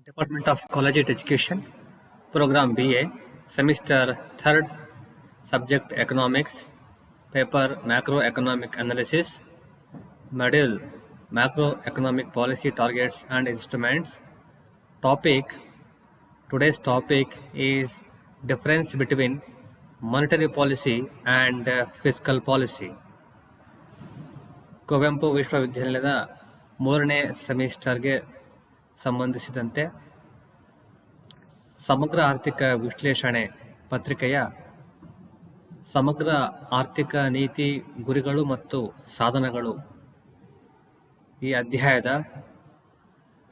Department of Collegiate Education, Program BA, Semester 3rd, Subject Economics, Paper Macroeconomic Analysis, Module Macroeconomic Policy Targets and Instruments. Today's topic is difference between monetary policy and fiscal policy. Kuvempu ವಿಶ್ವವಿದ್ಯಾನಿಲಯದ 3ನೇ ಸೆಮಿಸ್ಟರ್ಗೆ ಸಂಬಂಧಿಸಿದಂತೆ ಸಮಗ್ರ ಆರ್ಥಿಕ ವಿಶ್ಲೇಷಣೆ ಪತ್ರಿಕೆಯ ಸಮಗ್ರ ಆರ್ಥಿಕ ನೀತಿ ಗುರಿಗಳು ಮತ್ತು ಸಾಧನಗಳು ಈ ಅಧ್ಯಾಯದ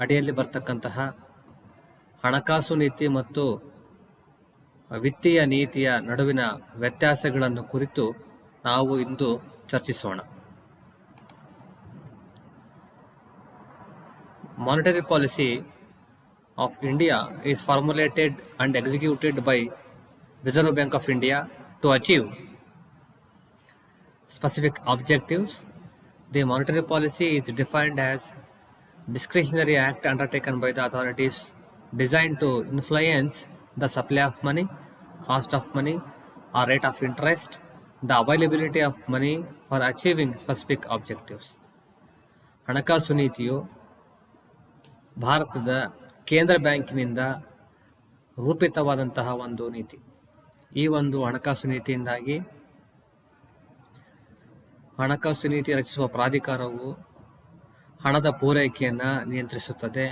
ಅಡಿಯಲ್ಲಿ ಬರ್ತಕ್ಕಂತಹ ಹಣಕಾಸು ನೀತಿ ಮತ್ತು ವಿತ್ತೀಯ ನೀತಿಯ ನಡುವಿನ ವ್ಯತ್ಯಾಸಗಳನ್ನು ಕುರಿತು ನಾವು ಇಂದು ಚರ್ಚಿಸೋಣ. Monetary policy of India is formulated and executed by Reserve Bank of India to achieve specific objectives. The monetary policy is defined as discretionary act undertaken by the authorities designed to influence the supply of money, cost of money, or rate of interest, the availability of money for achieving specific objectives. ಹಣಕಾಸು ನೀತಿಯು ಭಾರತದ ಕೇಂದ್ರ ಬ್ಯಾಂಕಿನಿಂದ ರೂಪಿತವಾದಂತಹ ಒಂದು ನೀತಿ. ಈ ಒಂದು ಹಣಕಾಸು ನೀತಿಯಿಂದಾಗಿ ಹಣಕಾಸು ನೀತಿ ರಚಿಸುವ ಪ್ರಾಧಿಕಾರವು ಹಣದ ಪೂರೈಕೆಯನ್ನು ನಿಯಂತ್ರಿಸುತ್ತದೆ.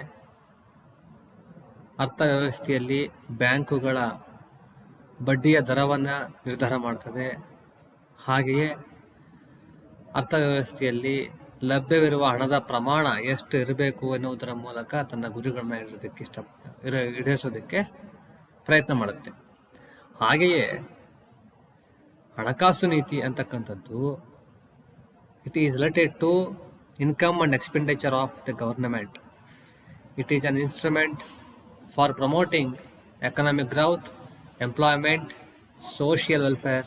ಅರ್ಥವ್ಯವಸ್ಥೆಯಲ್ಲಿ ಬ್ಯಾಂಕುಗಳ ಬಡ್ಡಿಯ ದರವನ್ನು ನಿರ್ಧಾರ ಮಾಡ್ತದೆ. ಹಾಗೆಯೇ ಅರ್ಥವ್ಯವಸ್ಥೆಯಲ್ಲಿ ಲಭ್ಯವಿರುವ ಹಣದ ಪ್ರಮಾಣ ಎಷ್ಟು ಇರಬೇಕು ಎನ್ನುವುದರ ಮೂಲಕ ತನ್ನ ಗುರಿಗಳನ್ನ ಈಡೇರಿಸೋದಕ್ಕೆ ಪ್ರಯತ್ನ ಮಾಡುತ್ತೆ. ಹಾಗೆಯೇ ಹಣಕಾಸು ನೀತಿ ಅಂತಕ್ಕಂಥದ್ದು it is related to income and expenditure of the government. It is an instrument for promoting economic growth, employment, social welfare,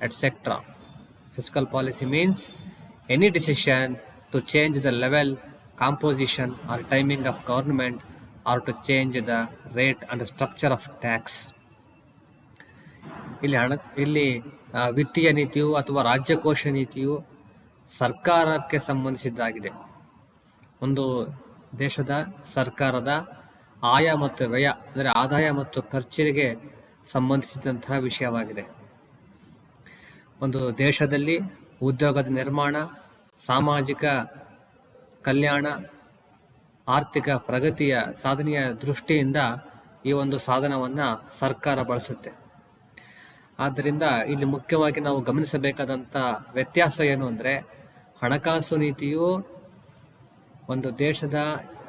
etcetera. Fiscal policy means any decision to change the level, composition or timing of government or to change the rate and structure of tax. ಇಲ್ಲಿ ವಿತ್ತೀಯ ನೀತಿಯು ಅಥವಾ ರಾಜ್ಯಕೋಶ ನೀತಿಯು ಸರ್ಕಾರಕ್ಕೆ ಸಂಬಂಧಿಸಿದ್ದಾಗಿದೆ. ಒಂದು ದೇಶದ ಸರ್ಕಾರದ ಆಯ ಮತ್ತು ವ್ಯಯ ಅಂದರೆ ಆದಾಯ ಮತ್ತು ಖರ್ಚಿಗೆ ಸಂಬಂಧಿಸಿದಂತಹ ವಿಷಯವಾಗಿದೆ. ಒಂದು ದೇಶದಲ್ಲಿ ಉದ್ಯೋಗದ ನಿರ್ಮಾಣ, ಸಾಮಾಜಿಕ ಕಲ್ಯಾಣ, ಆರ್ಥಿಕ ಪ್ರಗತಿಯ ಸಾಧನೆಯ ದೃಷ್ಟಿಯಿಂದ ಈ ಒಂದು ಸಾಧನವನ್ನು ಸರ್ಕಾರ ಬಳಸುತ್ತೆ. ಆದ್ದರಿಂದ ಇಲ್ಲಿ ಮುಖ್ಯವಾಗಿ ನಾವು ಗಮನಿಸಬೇಕಾದಂಥ ವ್ಯತ್ಯಾಸ ಏನು ಅಂದರೆ, ಹಣಕಾಸು ನೀತಿಯು ಒಂದು ದೇಶದ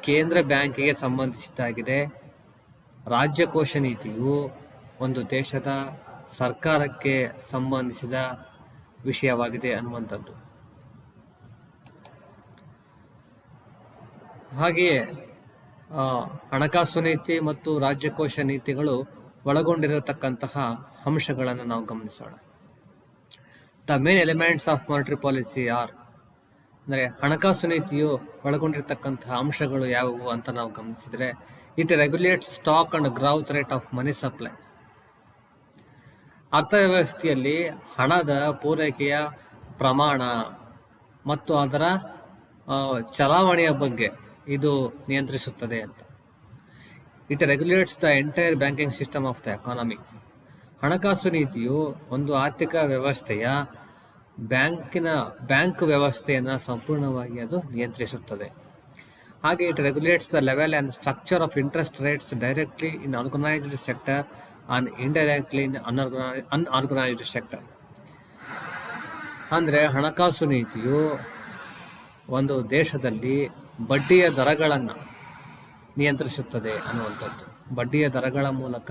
ಕೇಂದ್ರ ಬ್ಯಾಂಕಿಗೆ ಸಂಬಂಧಿಸಿದ್ದಾಗಿದೆ. ರಾಜ್ಯಕೋಶ ನೀತಿಯು ಒಂದು ದೇಶದ ಸರ್ಕಾರಕ್ಕೆ ಸಂಬಂಧಿಸಿದ ವಿಷಯವಾಗಿದೆ ಅನ್ನುವಂಥದ್ದು. ಹಾಗೆಯೇ ಹಣಕಾಸು ನೀತಿ ಮತ್ತು ರಾಜ್ಯಕೋಶ ನೀತಿಗಳು ಒಳಗೊಂಡಿರತಕ್ಕಂತಹ ಅಂಶಗಳನ್ನು ನಾವು ಗಮನಿಸೋಣ. The main elements of monetary policy are, ಅಂದರೆ ಹಣಕಾಸು ನೀತಿಯು ಒಳಗೊಂಡಿರತಕ್ಕಂತಹ ಅಂಶಗಳು ಯಾವುವು ಅಂತ ನಾವು ಗಮನಿಸಿದರೆ, it regulates stock and growth rate of money supply. ಅರ್ಥವ್ಯವಸ್ಥೆಯಲ್ಲಿ ಹಣದ ಪೂರೈಕೆಯ ಪ್ರಮಾಣ ಮತ್ತು ಅದರ ಚಲಾವಣೆಯ ಬಗ್ಗೆ ಇದು ನಿಯಂತ್ರಿಸುತ್ತದೆ ಅಂತ. It regulates the entire banking system of the economy. ಹಣಕಾಸು ನೀತಿಯು ಒಂದು ಆರ್ಥಿಕ ವ್ಯವಸ್ಥೆಯ ಬ್ಯಾಂಕ್ ವ್ಯವಸ್ಥೆಯನ್ನು ಸಂಪೂರ್ಣವಾಗಿ ಅದು ನಿಯಂತ್ರಿಸುತ್ತದೆ. ಹಾಗೆ it regulates the level and structure of interest rates directly in organised sector and indirectly in unorganised sector. ಅಂದರೆ ಹಣಕಾಸು ನೀತಿಯು ಒಂದು ದೇಶದಲ್ಲಿ ಬಡ್ಡಿಯ ದರಗಳನ್ನು ನಿಯಂತ್ರಿಸುತ್ತದೆ ಅನ್ನುವಂಥದ್ದು. ಬಡ್ಡಿಯ ದರಗಳ ಮೂಲಕ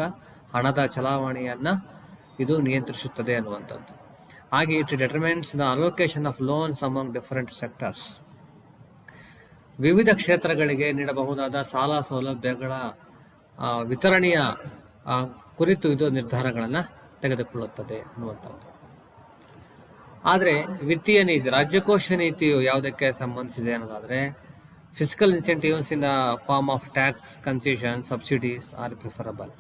ಹಣದ ಚಲಾವಣೆಯನ್ನು ಇದು ನಿಯಂತ್ರಿಸುತ್ತದೆ ಅನ್ನುವಂಥದ್ದು. ಹಾಗೆ it determines the allocation of loans among different sectors. ವಿವಿಧ ಕ್ಷೇತ್ರಗಳಿಗೆ ನೀಡಬಹುದಾದ ಸಾಲ ಸೌಲಭ್ಯಗಳ ವಿತರಣೆಯ ಕುರಿತು ಇದು ನಿರ್ಧಾರಗಳನ್ನು ತೆಗೆದುಕೊಳ್ಳುತ್ತದೆ ಅನ್ನುವಂಥದ್ದು. ಆದರೆ ವಿತ್ತೀಯ ನೀತಿ, ರಾಜ್ಯಕೋಶ ನೀತಿಯು ಯಾವುದಕ್ಕೆ ಸಂಬಂಧಿಸಿದೆ ಅನ್ನೋದಾದರೆ, fiscal incentives in the form of tax concession subsidies are preferable.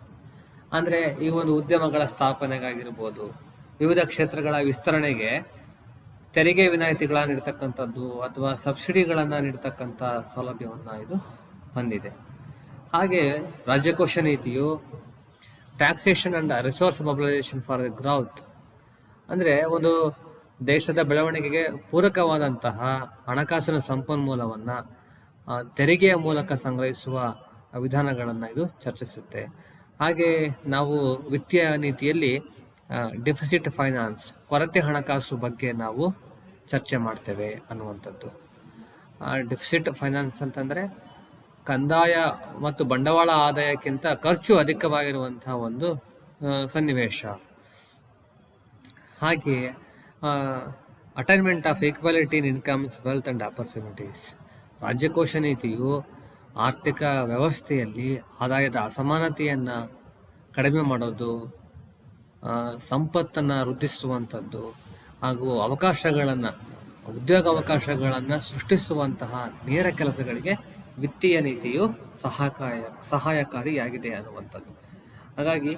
ಅಂದರೆ ಈ ಒಂದು ಉದ್ಯಮಗಳ ಸ್ಥಾಪನೆಗಾಗಿರ್ಬೋದು, ವಿವಿಧ ಕ್ಷೇತ್ರಗಳ ವಿಸ್ತರಣೆಗೆ ತೆರಿಗೆ ವಿನಾಯಿತಿಗಳನ್ನು ನೀಡ್ತಕ್ಕಂಥದ್ದು ಅಥವಾ ಸಬ್ಸಿಡಿಗಳನ್ನು ನೀಡ್ತಕ್ಕಂಥ ಸೌಲಭ್ಯವನ್ನು ಇದು ಹೊಂದಿದೆ. ಹಾಗೆ ರಾಜ್ಯಕೋಶ ನೀತಿಯು taxation and resource mobilisation for the growth, ಅಂದರೆ ಒಂದು ದೇಶದ ಬೆಳವಣಿಗೆಗೆ ಪೂರಕವಾದಂತಹ ಹಣಕಾಸಿನ ಸಂಪನ್ಮೂಲವನ್ನು ತೆರಿಗೆಯ ಮೂಲಕ ಸಂಗ್ರಹಿಸುವ ವಿಧಾನಗಳನ್ನು ಇದು ಚರ್ಚಿಸುತ್ತೆ. ಹಾಗೆ ನಾವು ವಿತ್ತೀಯ ನೀತಿಯಲ್ಲಿ ಡೆಫಿಸಿಟ್ ಫೈನಾನ್ಸ್, ಕೊರತೆ ಹಣಕಾಸು ಬಗ್ಗೆ ನಾವು ಚರ್ಚೆ ಮಾಡ್ತೇವೆ ಅನ್ನುವಂಥದ್ದು. ಡೆಫಿಸಿಟ್ ಫೈನಾನ್ಸ್ ಅಂತಂದರೆ ಕಂದಾಯ ಮತ್ತು ಬಂಡವಾಳ ಆದಾಯಕ್ಕಿಂತ ಖರ್ಚು ಅಧಿಕವಾಗಿರುವಂತಹ ಒಂದು ಸನ್ನಿವೇಶ. ಹಾಗೆಯೇ attainment of equality in incomes, wealth and opportunities. ರಾಜ್ಯಕೋಶ ನೀತಿಯು ಆರ್ಥಿಕ ವ್ಯವಸ್ಥೆಯಲ್ಲಿ ಆದಾಯದ ಅಸಮಾನತೆಯನ್ನು ಕಡಿಮೆ ಮಾಡೋದು, ಸಂಪತ್ತನ್ನು ವೃದ್ಧಿಸುವಂಥದ್ದು ಹಾಗೂ ಉದ್ಯೋಗಾವಕಾಶಗಳನ್ನು ಸೃಷ್ಟಿಸುವಂತಹ ನೇರ ಕೆಲಸಗಳಿಗೆ ವಿತ್ತೀಯ ನೀತಿಯು ಸಹಾಯಕಾರಿಯಾಗಿದೆ ಅನ್ನುವಂಥದ್ದು. ಹಾಗಾಗಿ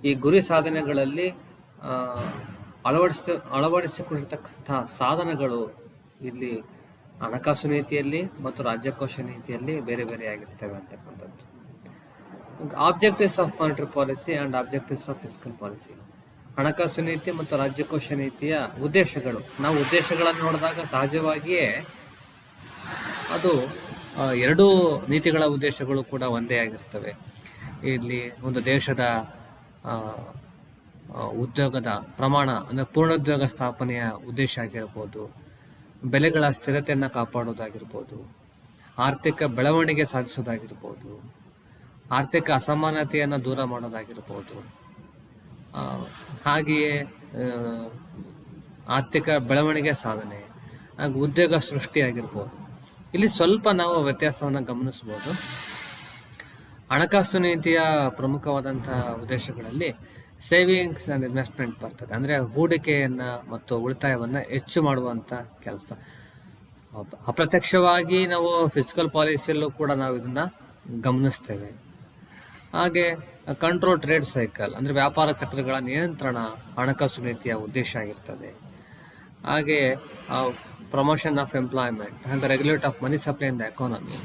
ಈ ಗುರಿ ಸಾಧನೆಗಳಲ್ಲಿ ಅಳವಡಿಸಿಕೊಂಡಿರ್ತಕ್ಕಂತಹ ಸಾಧನಗಳು ಇಲ್ಲಿ ಹಣಕಾಸು ನೀತಿಯಲ್ಲಿ ಮತ್ತು ರಾಜ್ಯಕೋಶ ನೀತಿಯಲ್ಲಿ ಬೇರೆ ಬೇರೆಯಾಗಿರ್ತವೆ ಅಂತಕ್ಕಂಥದ್ದು. Objectives of monetary policy and objectives of fiscal policy. ಹಣಕಾಸು ನೀತಿ ಮತ್ತು ರಾಜ್ಯಕೋಶ ನೀತಿಯ ಉದ್ದೇಶಗಳು. ನಾವು ಉದ್ದೇಶಗಳನ್ನು ನೋಡಿದಾಗ ಸಹಜವಾಗಿಯೇ ಅದು ಎರಡೂ ನೀತಿಗಳ ಉದ್ದೇಶಗಳು ಕೂಡ ಒಂದೇ ಆಗಿರ್ತವೆ. ಇಲ್ಲಿ ಒಂದು ದೇಶದ ಉದ್ಯೋಗದ ಪ್ರಮಾಣ ಅಂದರೆ ಪೂರ್ಣೋದ್ಯೋಗ ಸ್ಥಾಪನೆಯ ಉದ್ದೇಶ ಆಗಿರ್ಬೋದು, ಬೆಲೆಗಳ ಸ್ಥಿರತೆಯನ್ನು ಕಾಪಾಡೋದಾಗಿರ್ಬೋದು, ಆರ್ಥಿಕ ಬೆಳವಣಿಗೆ ಸಾಧಿಸೋದಾಗಿರ್ಬೋದು, ಆರ್ಥಿಕ ಅಸಮಾನತೆಯನ್ನು ದೂರ ಮಾಡೋದಾಗಿರ್ಬೋದು, ಹಾಗೆಯೇ ಆರ್ಥಿಕ ಬೆಳವಣಿಗೆ ಸಾಧನೆ ಹಾಗೂ ಉದ್ಯೋಗ ಸೃಷ್ಟಿಯಾಗಿರ್ಬೋದು. ಇಲ್ಲಿ ಸ್ವಲ್ಪ ನಾವು ವ್ಯತ್ಯಾಸವನ್ನು ಗಮನಿಸ್ಬೋದು. ಹಣಕಾಸು ನೀತಿಯ ಪ್ರಮುಖವಾದಂತಹ ಉದ್ದೇಶಗಳಲ್ಲಿ ಸೇವಿಂಗ್ಸ್ ಆ್ಯಂಡ್ ಇನ್ವೆಸ್ಟ್ಮೆಂಟ್ ಬರ್ತದೆ. ಅಂದರೆ ಹೂಡಿಕೆಯನ್ನು ಮತ್ತು ಉಳಿತಾಯವನ್ನು ಹೆಚ್ಚು ಮಾಡುವಂಥ ಕೆಲಸ. ಅಪ್ರತ್ಯಕ್ಷವಾಗಿ ನಾವು ಫಿಸಿಕಲ್ ಪಾಲಿಸಿಯಲ್ಲೂ ಕೂಡ ನಾವು ಇದನ್ನು ಗಮನಿಸ್ತೇವೆ. ಹಾಗೆ ಕಂಟ್ರೋಲ್ ಟ್ರೇಡ್ ಸೈಕಲ್, ಅಂದರೆ ವ್ಯಾಪಾರ ಚಕ್ರಗಳ ನಿಯಂತ್ರಣ ಹಣಕಾಸು ನೀತಿಯ ಉದ್ದೇಶ ಆಗಿರ್ತದೆ. ಹಾಗೆ ಪ್ರಮೋಷನ್ ಆಫ್ ಎಂಪ್ಲಾಯ್ಮೆಂಟ್ ಹಾಗೂ regulate of money supply in the economy,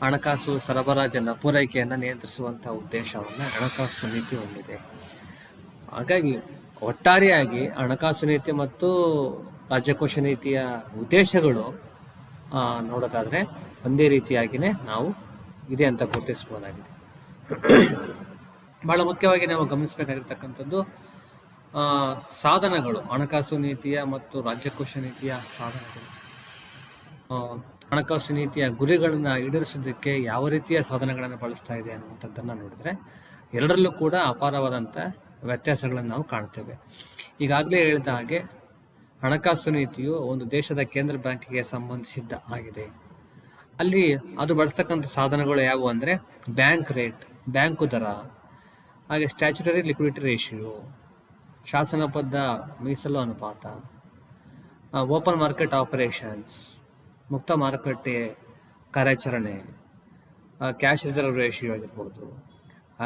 ಹಣಕಾಸು ಸರಬರಾಜನ್ನು ಪೂರೈಕೆಯನ್ನು ನಿಯಂತ್ರಿಸುವಂಥ ಉದ್ದೇಶವನ್ನು ಹಣಕಾಸು ನೀತಿ ಹೊಂದಿದೆ. ಹಾಗಾಗಿ ಒಟ್ಟಾರೆಯಾಗಿ ಹಣಕಾಸು ನೀತಿ ಮತ್ತು ರಾಜ್ಯಕೋಶ ನೀತಿಯ ಉದ್ದೇಶಗಳು ನೋಡೋದಾದರೆ ಒಂದೇ ರೀತಿಯಾಗಿಯೇ ನಾವು ಇದೆ ಅಂತ ಗುರುತಿಸ್ಬೋದಾಗಿದೆ. ಬಹಳ ಮುಖ್ಯವಾಗಿ ನಾವು ಗಮನಿಸಬೇಕಾಗಿರ್ತಕ್ಕಂಥದ್ದು ಸಾಧನಗಳು, ಹಣಕಾಸು ನೀತಿಯ ಮತ್ತು ರಾಜ್ಯಕೋಶ ನೀತಿಯ ಸಾಧನಗಳು. ಹಣಕಾಸು ನೀತಿಯ ಗುರಿಗಳನ್ನು ಈಡೇರಿಸೋದಕ್ಕೆ ಯಾವ ರೀತಿಯ ಸಾಧನಗಳನ್ನು ಬಳಸ್ತಾ ಇದೆ ಅನ್ನುವಂಥದ್ದನ್ನು ನೋಡಿದರೆ ಎರಡರಲ್ಲೂ ಕೂಡ ಅಪಾರವಾದಂಥ ವ್ಯತ್ಯಾಸಗಳನ್ನು ನಾವು ಕಾಣ್ತೇವೆ. ಈಗಾಗಲೇ ಹೇಳಿದ ಹಾಗೆ ಹಣಕಾಸು ನೀತಿಯು ಒಂದು ದೇಶದ ಕೇಂದ್ರ ಬ್ಯಾಂಕಿಗೆ ಸಂಬಂಧಿಸಿದ್ದ ಆಗಿದೆ. ಅಲ್ಲಿ ಅದು ಬಳಸ್ತಕ್ಕಂಥ ಸಾಧನಗಳು ಯಾವುವು ಅಂದರೆ ಬ್ಯಾಂಕ್ ರೇಟ್, ಬ್ಯಾಂಕು ದರ, ಹಾಗೆ ಸ್ಟ್ಯಾಚ್ಯುಟರಿ ಲಿಕ್ವಿಡಿಟಿ ರೇಷಿಯೋ, ಶಾಸನಬದ್ಧ ಮೀಸಲು ಅನುಪಾತ, ಓಪನ್ ಮಾರ್ಕೆಟ್ ಆಪರೇಷನ್ಸ್, ಮುಕ್ತ ಮಾರುಕಟ್ಟೆ ಕಾರ್ಯಾಚರಣೆ, ಕ್ಯಾಶ್ ರಿಸರ್ವ್ ರೇಷಿಯೋ ಆಗಿರ್ಬೋದು,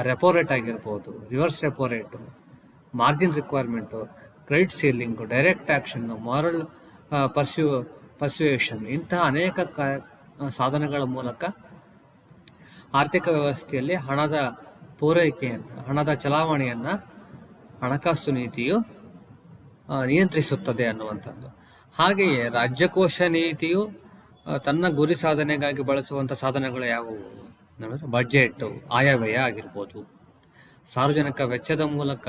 ರೆಪೋ ರೇಟ್ ಆಗಿರ್ಬೋದು, reverse repo rate, margin requirement, credit ceiling, direct action, moral persuasion, ಇಂತಹ ಅನೇಕ ಸಾಧನಗಳ ಮೂಲಕ ಆರ್ಥಿಕ ವ್ಯವಸ್ಥೆಯಲ್ಲಿ ಹಣದ ಪೂರೈಕೆಯನ್ನು, ಹಣದ ಚಲಾವಣೆಯನ್ನು ಹಣಕಾಸು ನೀತಿಯು ನಿಯಂತ್ರಿಸುತ್ತದೆ ಅನ್ನುವಂಥದ್ದು. ಹಾಗೆಯೇ ರಾಜ್ಯಕೋಶ ನೀತಿಯು ತನ್ನ ಗುರಿ ಸಾಧನೆಗಾಗಿ ಬಳಸುವಂಥ ಸಾಧನಗಳು ಯಾವುವು ನೋಡಿದ್ರೆ ಬಜೆಟ್, ಆಯವ್ಯಯ ಆಗಿರ್ಬೋದು, ಸಾರ್ವಜನಿಕ ವೆಚ್ಚದ ಮೂಲಕ,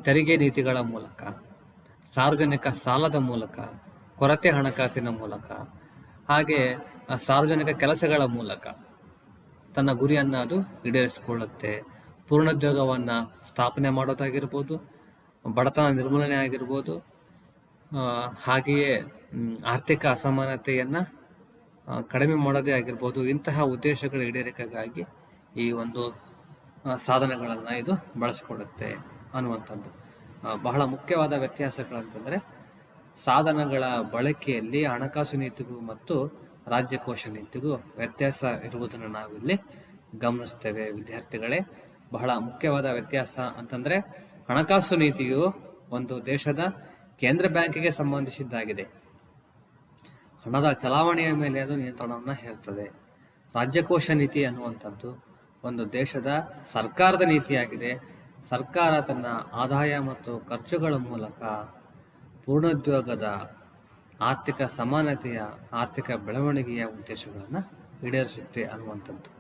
ತೆರಿಗೆ ನೀತಿಗಳ ಮೂಲಕ, ಸಾರ್ವಜನಿಕ ಸಾಲದ ಮೂಲಕ, ಕೊರತೆ ಹಣಕಾಸಿನ ಮೂಲಕ, ಹಾಗೆ ಸಾರ್ವಜನಿಕ ಕೆಲಸಗಳ ಮೂಲಕ ತನ್ನ ಗುರಿಯನ್ನು ಅದು ಈಡೇರಿಸಿಕೊಳ್ಳುತ್ತೆ. ಪೂರ್ಣೋದ್ಯೋಗವನ್ನು ಸ್ಥಾಪನೆ ಮಾಡೋದಾಗಿರ್ಬೋದು, ಬಡತನ ನಿರ್ಮೂಲನೆ ಆಗಿರ್ಬೋದು, ಹಾಗೆಯೇ ಆರ್ಥಿಕ ಅಸಮಾನತೆಯನ್ನು ಕಡಿಮೆ ಮಾಡೋದೇ ಆಗಿರ್ಬೋದು. ಇಂತಹ ಉದ್ದೇಶಗಳ ಈಡೇರಿಕೆಗಾಗಿ ಈ ಒಂದು ಸಾಧನಗಳನ್ನು ಇದು ಬಳಸಿಕೊಳ್ಳುತ್ತೆ ಅನ್ನುವಂಥದ್ದು. ಬಹಳ ಮುಖ್ಯವಾದ ವ್ಯತ್ಯಾಸಗಳಂತಂದರೆ ಸಾಧನಗಳ ಬಳಕೆಯಲ್ಲಿ ಹಣಕಾಸು ನೀತಿಗಳು ಮತ್ತು ರಾಜ್ಯಕೋಶ ನೀತಿಗೂ ವ್ಯತ್ಯಾಸ ಇರುವುದನ್ನು ನಾವಿಲ್ಲಿ ಗಮನಿಸ್ತೇವೆ ವಿದ್ಯಾರ್ಥಿಗಳೇ. ಬಹಳ ಮುಖ್ಯವಾದ ವ್ಯತ್ಯಾಸ ಅಂತಂದ್ರೆ ಹಣಕಾಸು ನೀತಿಯು ಒಂದು ದೇಶದ ಕೇಂದ್ರ ಬ್ಯಾಂಕಿಗೆ ಸಂಬಂಧಿಸಿದ್ದಾಗಿದೆ. ಹಣದ ಚಲಾವಣೆಯ ಮೇಲೆ ಅದು ನಿಯಂತ್ರಣವನ್ನು ಹೇರುತ್ತದೆ. ರಾಜ್ಯಕೋಶ ನೀತಿ ಅನ್ನುವಂಥದ್ದು ಒಂದು ದೇಶದ ಸರ್ಕಾರದ ನೀತಿಯಾಗಿದೆ. ಸರ್ಕಾರ ತನ್ನ ಆದಾಯ ಮತ್ತು ಖರ್ಚುಗಳ ಮೂಲಕ ಪೂರ್ಣೋದ್ಯೋಗದ ಆರ್ಥಿಕ ಸಮಾನತೆಯ ಆರ್ಥಿಕ ಬೆಳವಣಿಗೆಯ ಉದ್ದೇಶಗಳನ್ನು ಈಡೇರಿಸುತ್ತೆ ಅನ್ನುವಂಥದ್ದು.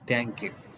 Thank you.